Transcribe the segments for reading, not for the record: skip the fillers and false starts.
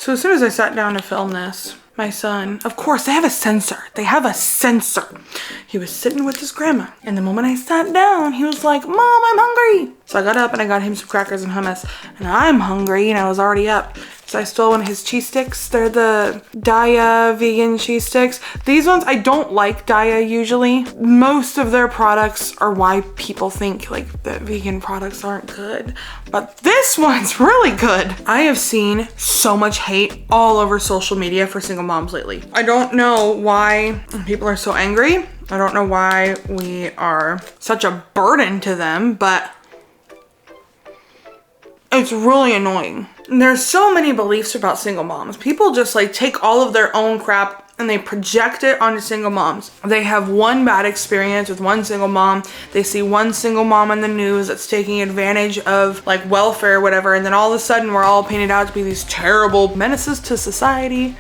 So as soon as I sat down to film this, my son, of course, they have a sensor. He was sitting with his grandma. And the moment I sat down, he was like, Mom, I'm hungry. So I got up and I got him some crackers and hummus. And I'm hungry and I was already up. So I stole one of his cheese sticks. They're the Daiya vegan cheese sticks. These ones, I don't like Daiya usually. Most of their products are why people think like that vegan products aren't good. But this one's really good. I have seen so much hate all over social media for single moms lately. I don't know why people are so angry. I don't know why we are such a burden to them, but it's really annoying. There's so many beliefs about single moms. People just like take all of their own crap and they project it onto single moms. They have one bad experience with one single mom. They see one single mom on the news that's taking advantage of like welfare or whatever. And then all of a sudden we're all painted out to be these terrible menaces to society.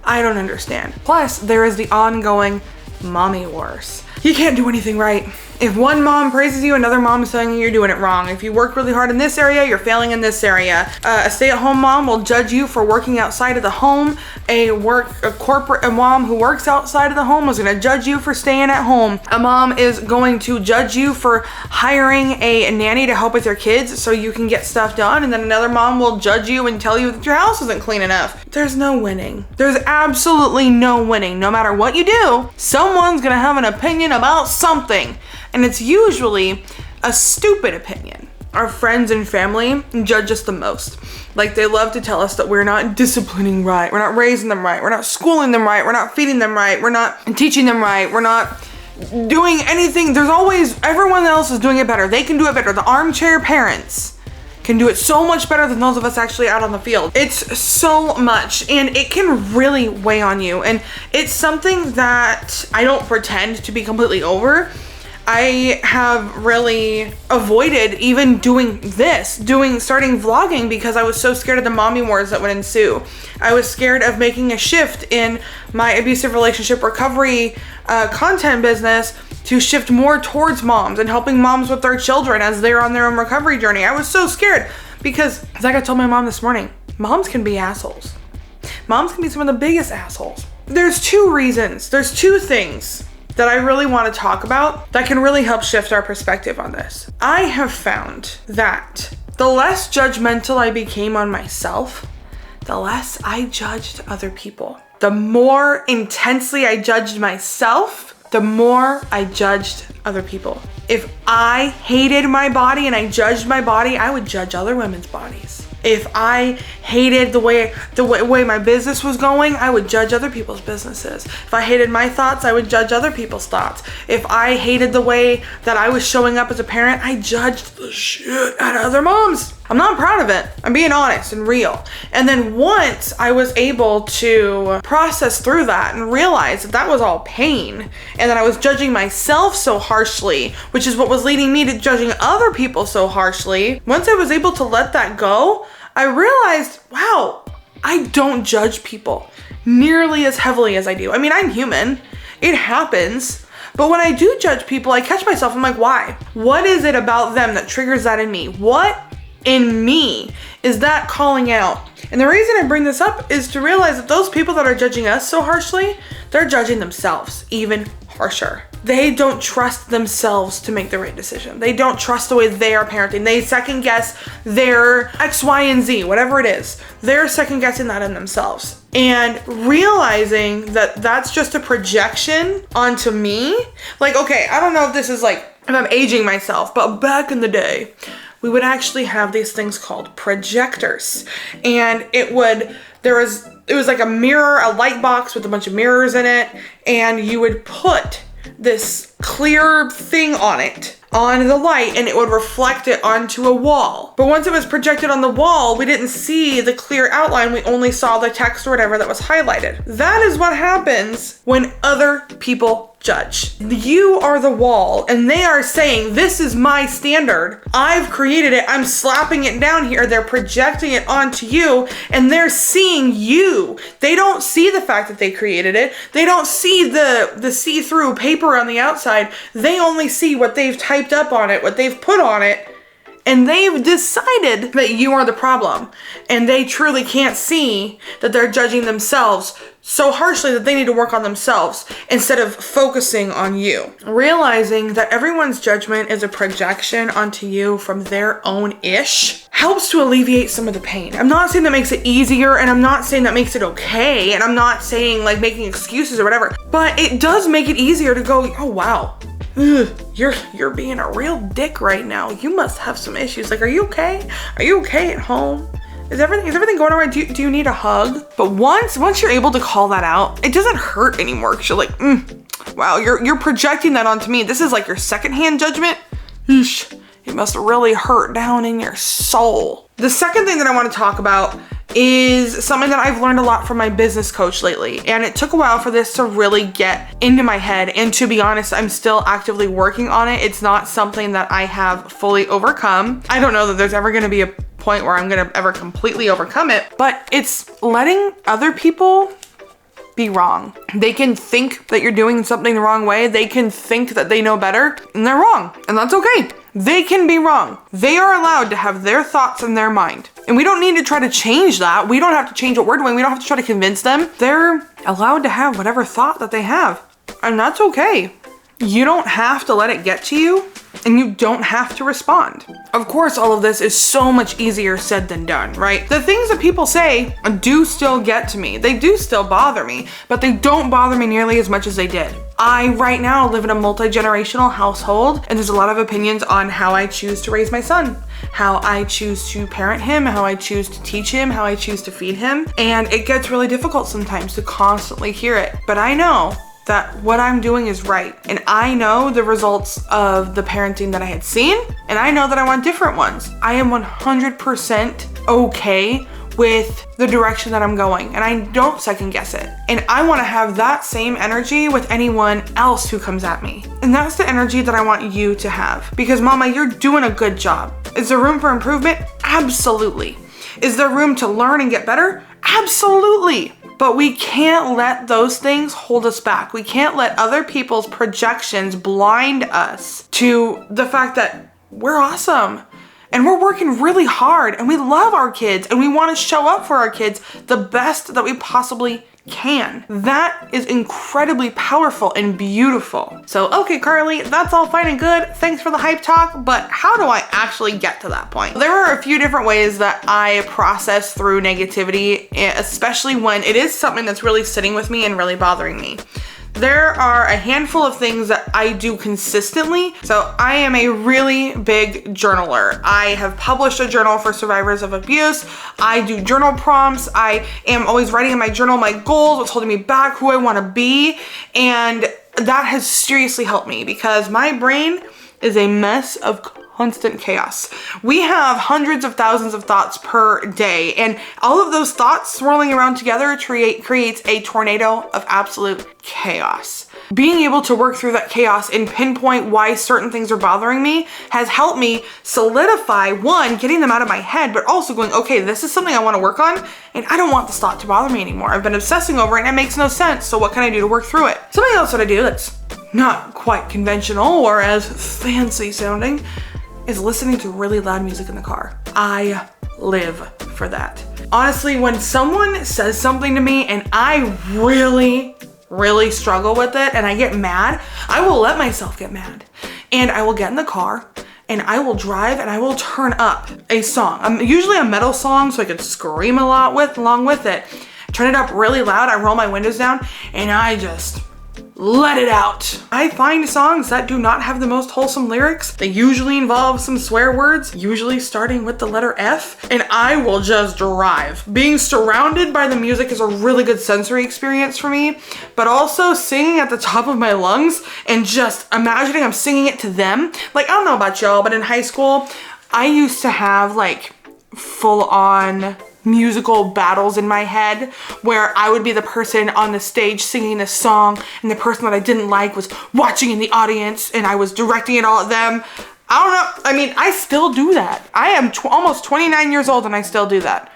I don't understand. Plus there is the ongoing mommy wars. You can't do anything right. If one mom praises you, another mom is telling you you're doing it wrong. If you work really hard in this area, you're failing in this area. A stay-at-home mom will judge you for working outside of the home. A mom who works outside of the home is gonna judge you for staying at home. A mom is going to judge you for hiring a nanny to help with your kids so you can get stuff done. And then another mom will judge you and tell you that your house isn't clean enough. There's no winning. There's absolutely no winning. No matter what you do, someone's gonna have an opinion about something. And it's usually a stupid opinion. Our friends and family judge us the most. Like they love to tell us that we're not disciplining right, we're not raising them right, we're not schooling them right, we're not feeding them right, we're not teaching them right, we're not doing anything. There's always, everyone else is doing it better. They can do it better. The armchair parents can do it so much better than those of us actually out on the field. It's so much and it can really weigh on you. And it's something that I don't pretend to be completely over. I have really avoided even doing this, starting vlogging because I was so scared of the mommy wars that would ensue. I was scared of making a shift in my abusive relationship recovery content business to shift more towards moms and helping moms with their children as they're on their own recovery journey. I was so scared because, like I told my mom this morning, moms can be assholes. Moms can be some of the biggest assholes. There's two things that I really want to talk about that can really help shift our perspective on this. I have found that the less judgmental I became on myself, the less I judged other people. The more intensely I judged myself, the more I judged other people. If I hated my body and I judged my body, I would judge other women's bodies. If I hated the way my business was going, I would judge other people's businesses. If I hated my thoughts, I would judge other people's thoughts. If I hated the way that I was showing up as a parent, I judged the shit out of other moms. I'm not proud of it. I'm being honest and real. And then once I was able to process through that and realize that that was all pain and that I was judging myself so harshly, which is what was leading me to judging other people so harshly, once I was able to let that go, I realized, wow, I don't judge people nearly as heavily as I do. I mean, I'm human. It happens. But when I do judge people, I catch myself. I'm like, why? What is it about them that triggers that in me? What in me is that calling out? And the reason I bring this up is to realize that those people that are judging us so harshly, they're judging themselves even harsher. They don't trust themselves to make the right decision. They don't trust the way they are parenting. They second guess their X, Y, and Z, whatever it is. They're second guessing that in themselves. And realizing that that's just a projection onto me. Like, okay, I don't know if this is like, if I'm aging myself, but back in the day, we would actually have these things called projectors. And it was like a mirror, a light box with a bunch of mirrors in it. And you would put this clear thing on the light and it would reflect it onto a wall. But once it was projected on the wall, we didn't see the clear outline. We only saw the text or whatever that was highlighted. That is what happens when other people judge. You are the wall and they are saying, this is my standard. I've created it. I'm slapping it down here. They're projecting it onto you and they're seeing you. They don't see the fact that they created it. They don't see the see-through paper on the outside. They only see what they've typed up on it, what they've put on it. and they've decided that you are the problem, and they truly can't see that they're judging themselves so harshly that they need to work on themselves instead of focusing on you. Realizing that everyone's judgment is a projection onto you from their own ish helps to alleviate some of the pain. I'm not saying that makes it easier, and I'm not saying that makes it okay, and I'm not saying like making excuses or whatever, but it does make it easier to go, oh wow, you're being a real dick right now. You must have some issues. Like, are you okay? Are you okay at home? Is everything going all right? Do you need a hug? But once you're able to call that out, it doesn't hurt anymore, because you're like, wow, you're projecting that onto me. This is like your secondhand judgment. Eesh, it must really hurt down in your soul. The second thing that I want to talk about is something that I've learned a lot from my business coach lately. And it took a while for this to really get into my head. And to be honest, I'm still actively working on it. It's not something that I have fully overcome. I don't know that there's ever going to be a point where I'm going to ever completely overcome it, but it's letting other people be wrong. They can think that you're doing something the wrong way. They can think that they know better, and they're wrong. And that's okay. They can be wrong. They are allowed to have their thoughts in their mind. And we don't need to try to change that. We don't have to change what we're doing. We don't have to try to convince them. They're allowed to have whatever thought that they have. And that's okay. You don't have to let it get to you, and you don't have to respond. Of course, all of this is so much easier said than done, right? The things that people say do still get to me. They do still bother me, but they don't bother me nearly as much as they did. I right now live in a multi-generational household, and there's a lot of opinions on how I choose to raise my son, how I choose to parent him, how I choose to teach him, how I choose to feed him. And it gets really difficult sometimes to constantly hear it. But I know that what I'm doing is right. And I know the results of the parenting that I had seen, and I know that I want different ones. I am 100% okay with the direction that I'm going, and I don't second guess it. And I want to have that same energy with anyone else who comes at me. And that's the energy that I want you to have. Because Mama, you're doing a good job. Is there room for improvement? Absolutely. Is there room to learn and get better? Absolutely. But we can't let those things hold us back. We can't let other people's projections blind us to the fact that we're awesome and we're working really hard and we love our kids and we want to show up for our kids the best that we possibly can. That is incredibly powerful and beautiful. So, okay, Carly, that's all fine and good. Thanks for the hype talk, but how do I actually get to that point? There are a few different ways that I process through negativity, especially when it is something that's really sitting with me and really bothering me. There are a handful of things that I do consistently. So I am a really big journaler. I have published a journal for survivors of abuse. I do journal prompts. I am always writing in my journal my goals, what's holding me back, who I want to be. And that has seriously helped me because my brain is a mess of constant chaos. We have hundreds of thousands of thoughts per day, and all of those thoughts swirling around together creates a tornado of absolute chaos. Being able to work through that chaos and pinpoint why certain things are bothering me has helped me solidify, one, getting them out of my head, but also going, okay, this is something I want to work on, and I don't want this thought to bother me anymore. I've been obsessing over it, and it makes no sense, so what can I do to work through it? Something else that I do that's not quite conventional or as fancy sounding is listening to really loud music in the car. I live for that. Honestly, when someone says something to me and I really struggle with it and I get mad, I will let myself get mad. And I will get in the car and I will drive and I will turn up a song. Usually a metal song so I can scream a lot along with it. Turn it up really loud, I roll my windows down and I just let it out. I find songs that do not have the most wholesome lyrics. They usually involve some swear words, usually starting with the letter F, and I will just drive. Being surrounded by the music is a really good sensory experience for me, but also singing at the top of my lungs and just imagining I'm singing it to them. Like, I don't know about y'all, but in high school, I used to have like full-on musical battles in my head where I would be the person on the stage singing this song and the person that I didn't like was watching in the audience and I was directing it all at them. I don't know. I mean, I still do that. I am almost 29 years old and I still do that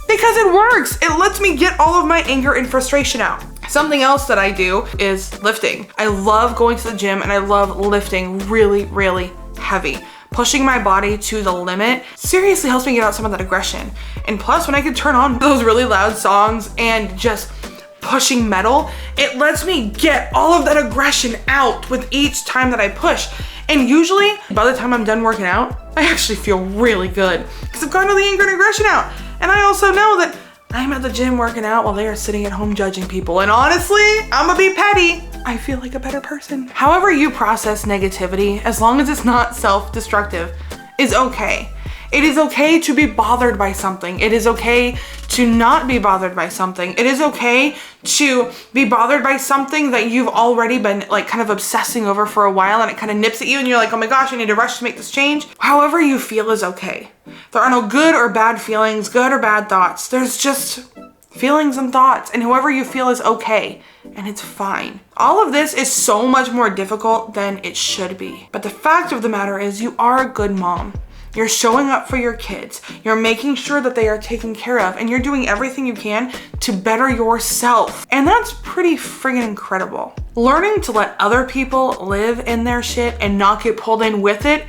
because it works. It lets me get all of my anger and frustration out. Something else that I do is lifting. I love going to the gym and I love lifting really heavy. pushing my body to the limit seriously helps me get out some of that aggression. And plus, when I can turn on those really loud songs and just pushing metal, it lets me get all of that aggression out with each time that I push. And usually, by the time I'm done working out, I actually feel really good because I've gotten all the anger and aggression out. And I also know that I'm at the gym working out while they are sitting at home judging people. And honestly, I'm gonna be petty. I feel like a better person. However you process negativity, as long as it's not self-destructive, is okay. It is okay to be bothered by something. It is okay to not be bothered by something. It is okay to be bothered by something that you've already been like kind of obsessing over for a while, and it kind of nips at you and you're like, oh my gosh, I need to rush to make this change. However you feel is okay. There are no good or bad feelings, good or bad thoughts. There's just feelings and thoughts, and whoever you feel is okay, and it's fine. All of this is so much more difficult than it should be. But the fact of the matter is, you are a good mom. You're showing up for your kids. You're making sure that they are taken care of, and you're doing everything you can to better yourself. And that's pretty friggin' incredible. Learning to let other people live in their shit and not get pulled in with it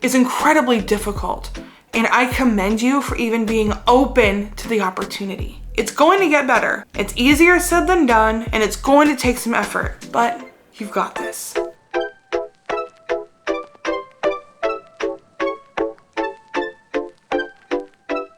is incredibly difficult. And I commend you for even being open to the opportunity. It's going to get better. It's easier said than done, and it's going to take some effort, but you've got this.